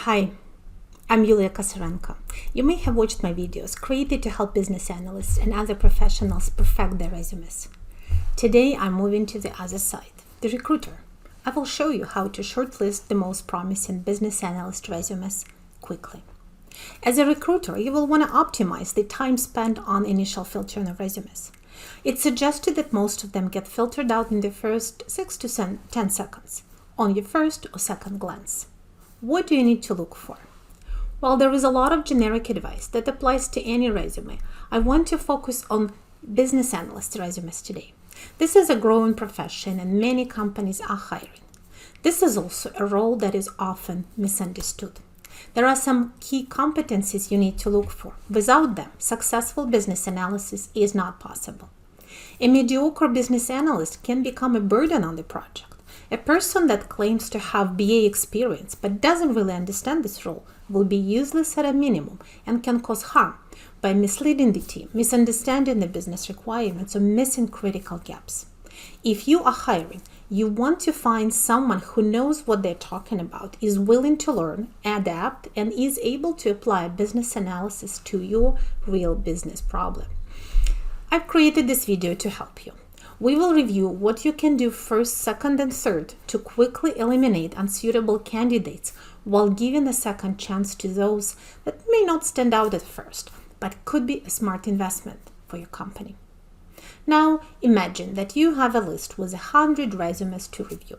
Hi, I'm Yulia.Kosarenko. You may have watched my videos created to help business analysts and other professionals perfect their resumes. Today, I'm moving to the other side, the recruiter. I will show you how to shortlist the most promising business analyst resumes quickly. As a recruiter, you will want to optimize the time spent on initial filtering of resumes. It's suggested that most of them get filtered out in the first 6 to 10 seconds, on your first or second glance. What do you need to look for? While there is a lot of generic advice that applies to any resume, I want to focus on business analyst resumes today. This is a growing profession and many companies are hiring. This is also a role that is often misunderstood. There are some key competencies you need to look for. Without them, successful business analysis is not possible. A mediocre business analyst can become a burden on the project. A person that claims to have BA experience but doesn't really understand this role will be useless at a minimum and can cause harm by misleading the team, misunderstanding the business requirements, or missing critical gaps. If you are hiring, you want to find someone who knows what they're talking about, is willing to learn, adapt, and is able to apply business analysis to your real business problem. I've created this video to help you. We will review what you can do first, second, and third to quickly eliminate unsuitable candidates while giving a second chance to those that may not stand out at first, but could be a smart investment for your company. Now, imagine that you have a list with 100 resumes to review.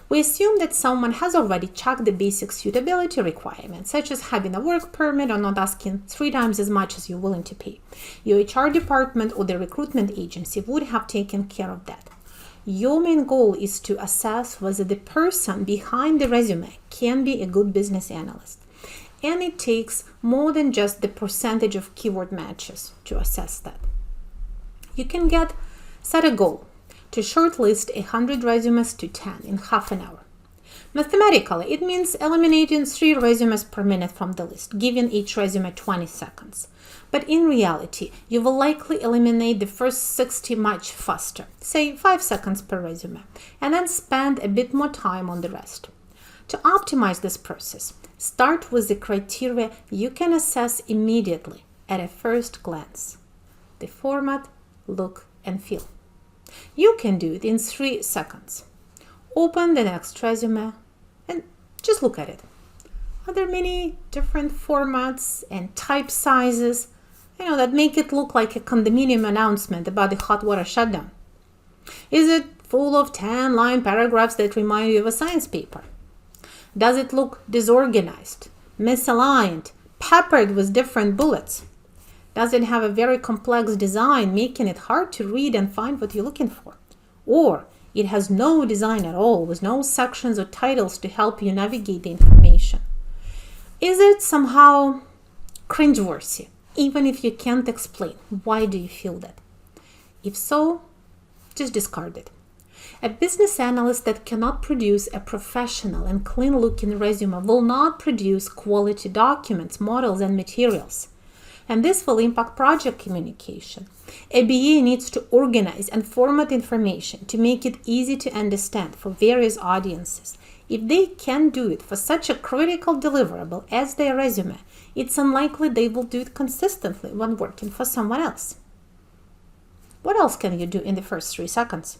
We assume that someone has already checked the basic suitability requirements, such as having a work permit or not asking 3 times as much as you're willing to pay. Your HR department or the recruitment agency would have taken care of that. Your main goal is to assess whether the person behind the resume can be a good business analyst. And it takes more than just the percentage of keyword matches to assess that. You can set a goal to shortlist 100 resumes to 10 in half an hour. Mathematically, it means eliminating 3 resumes per minute from the list, giving each resume 20 seconds. But in reality, you will likely eliminate the first 60 much faster, say 5 seconds per resume, and then spend a bit more time on the rest. To optimize this process, start with the criteria you can assess immediately at a first glance: the format, look, and feel. You can do it in 3 seconds. Open the next resume and just look at it. Are there many different formats and type sizes, that make it look like a condominium announcement about the hot water shutdown? Is it full of 10-line paragraphs that remind you of a science paper? Does it look disorganized, misaligned, peppered with different bullets? Does it have a very complex design, making it hard to read and find what you're looking for? Or it has no design at all, with no sections or titles to help you navigate the information? Is it somehow cringeworthy, even if you can't explain? Why do you feel that? If so, just discard it. A business analyst that cannot produce a professional and clean-looking resume will not produce quality documents, models, and materials. And this will impact project communication. A BA needs to organize and format information to make it easy to understand for various audiences. If they can do it for such a critical deliverable as their resume, it's unlikely they will do it consistently when working for someone else. What else can you do in the first 3 seconds?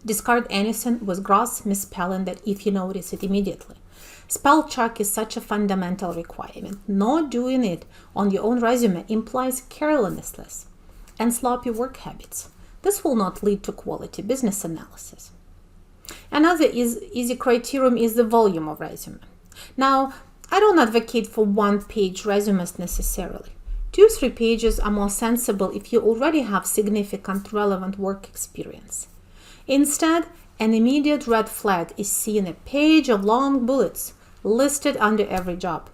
Discard anything with gross misspelling that if you notice it immediately. Spell check is such a fundamental requirement. Not doing it on your own resume implies carelessness and sloppy work habits. This will not lead to quality business analysis. Another easy criterion is the volume of resume. Now, I don't advocate for one-page resumes necessarily. 2-3 pages are more sensible if you already have significant relevant work experience. Instead, an immediate red flag is seeing a page of long bullets listed under every job.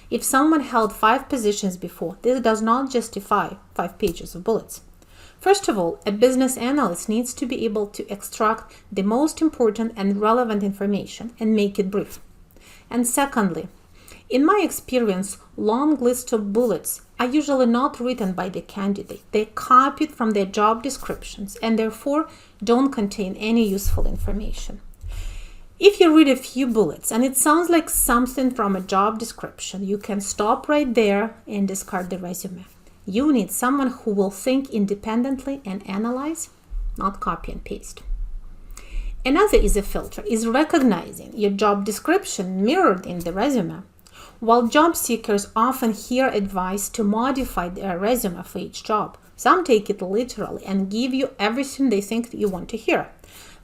If someone held 5 positions before, this does not justify 5 pages of bullets. First of all, a business analyst needs to be able to extract the most important and relevant information and make it brief. And secondly, in my experience, long lists of bullets are usually not written by the candidate. They're copied from their job descriptions and therefore don't contain any useful information. If you read a few bullets and it sounds like something from a job description, you can stop right there and discard the resume. You need someone who will think independently and analyze, not copy and paste. Another easy filter is recognizing your job description mirrored in the resume. While job seekers often hear advice to modify their resume for each job, some take it literally and give you everything they think you want to hear.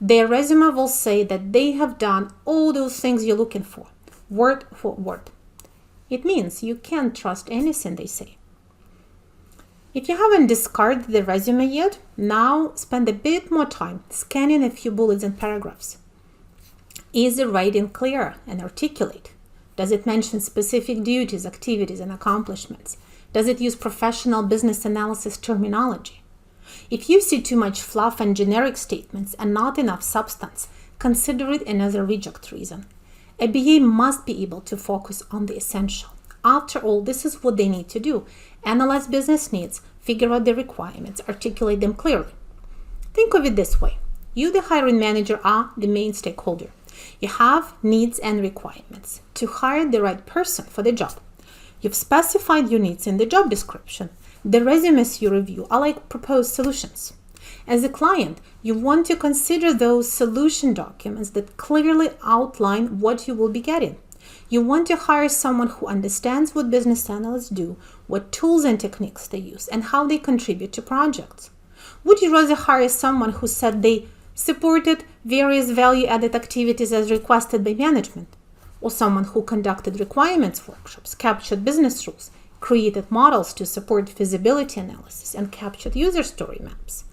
Their resume will say that they have done all those things you're looking for, word for word. It means you can't trust anything they say. If you haven't discarded the resume yet, now spend a bit more time scanning a few bullets and paragraphs. Is the writing clear and articulate? Does it mention specific duties, activities, and accomplishments? Does it use professional business analysis terminology? If you see too much fluff and generic statements and not enough substance, consider it another reject reason. A BA must be able to focus on the essential. After all, this is what they need to do. Analyze business needs, figure out the requirements, articulate them clearly. Think of it this way. You, the hiring manager, are the main stakeholder. You have needs and requirements to hire the right person for the job. You've specified your needs in the job description. The resumes you review are like proposed solutions. As a client, you want to consider those solution documents that clearly outline what you will be getting. You want to hire someone who understands what business analysts do, what tools and techniques they use, and how they contribute to projects. Would you rather hire someone who said they supported various value-added activities as requested by management, or someone who conducted requirements workshops, captured business rules, created models to support feasibility analysis, and captured user story maps?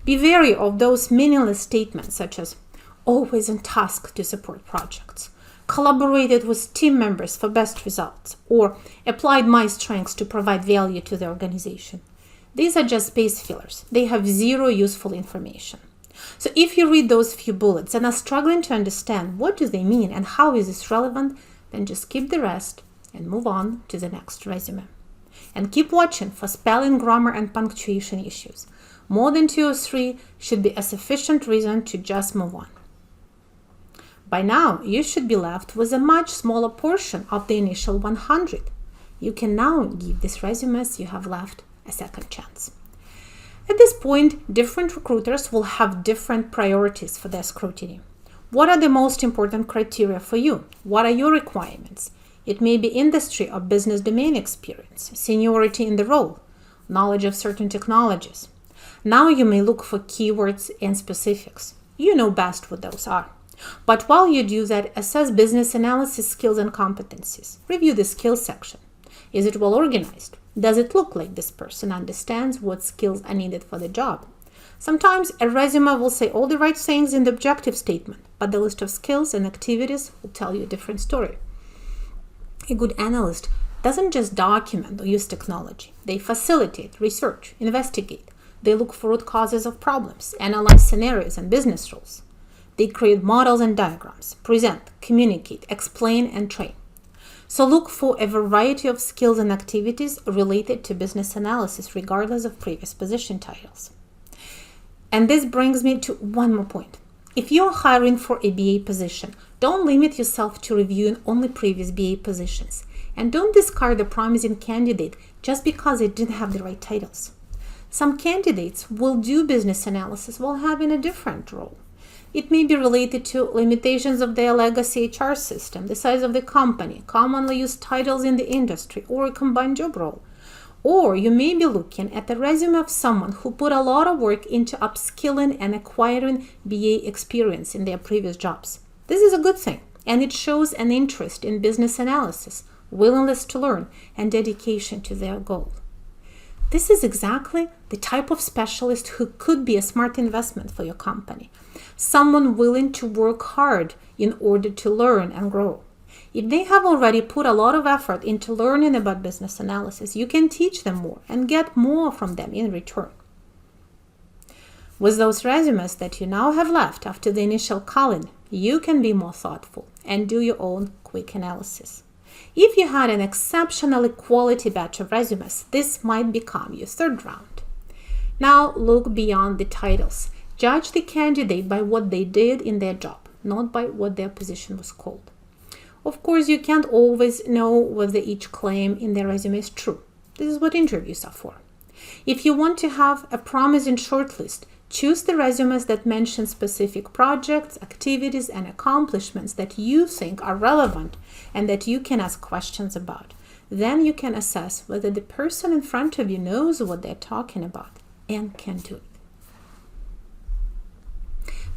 Be wary of those meaningless statements such as always on task to support projects, collaborated with team members for best results, or applied my strengths to provide value to the organization. These are just space fillers. They have zero useful information. So if you read those few bullets and are struggling to understand what do they mean and how is this relevant, then just skip the rest and move on to the next resume. And keep watching for spelling, grammar, and punctuation issues. More than 2 or 3 should be a sufficient reason to just move on. By now, you should be left with a much smaller portion of the initial 100. You can now give these resumes you have left a second chance. At this point, different recruiters will have different priorities for their scrutiny. What are the most important criteria for you? What are your requirements? It may be industry or business domain experience, seniority in the role, knowledge of certain technologies. Now you may look for keywords and specifics. You know best what those are. But while you do that, assess business analysis skills and competencies. Review the skills section. Is it well organized? Does it look like this person understands what skills are needed for the job? Sometimes a resume will say all the right things in the objective statement, but the list of skills and activities will tell you a different story. A good analyst doesn't just document or use technology. They facilitate, research, investigate. They look for root causes of problems, analyze scenarios and business rules. They create models and diagrams, present, communicate, explain, and train. So look for a variety of skills and activities related to business analysis, regardless of previous position titles. And this brings me to one more point. If you're hiring for a BA position, don't limit yourself to reviewing only previous BA positions. And don't discard a promising candidate just because they didn't have the right titles. Some candidates will do business analysis while having a different role. It may be related to limitations of their legacy HR system, the size of the company, commonly used titles in the industry, or a combined job role. Or you may be looking at the resume of someone who put a lot of work into upskilling and acquiring BA experience in their previous jobs. This is a good thing, and it shows an interest in business analysis, willingness to learn, and dedication to their goal. This is exactly the type of specialist who could be a smart investment for your company. Someone willing to work hard in order to learn and grow. If they have already put a lot of effort into learning about business analysis, you can teach them more and get more from them in return. With those resumes that you now have left after the initial calling, you can be more thoughtful and do your own quick analysis. If you had an exceptionally quality batch of resumes, this might become your third round. Now look beyond the titles. Judge the candidate by what they did in their job, not by what their position was called. Of course, you can't always know whether each claim in their resume is true. This is what interviews are for. If you want to have a promising shortlist, choose the resumes that mention specific projects, activities, and accomplishments that you think are relevant and that you can ask questions about. Then you can assess whether the person in front of you knows what they're talking about and can do it.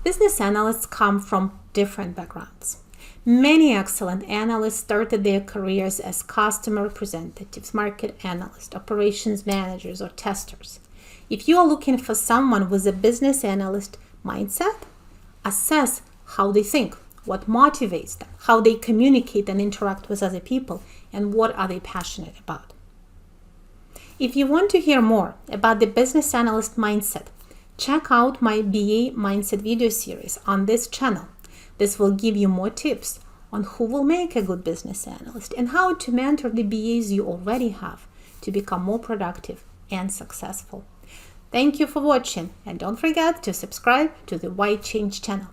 Business analysts come from different backgrounds. Many excellent analysts started their careers as customer representatives, market analysts, operations managers, or testers. If you are looking for someone with a business analyst mindset, assess how they think, what motivates them, how they communicate and interact with other people, and what are they passionate about. If you want to hear more about the business analyst mindset, check out my BA Mindset video series on this channel. This will give you more tips on who will make a good business analyst and how to mentor the BAs you already have to become more productive and successful. Thank you for watching, and don't forget to subscribe to the Why Change channel.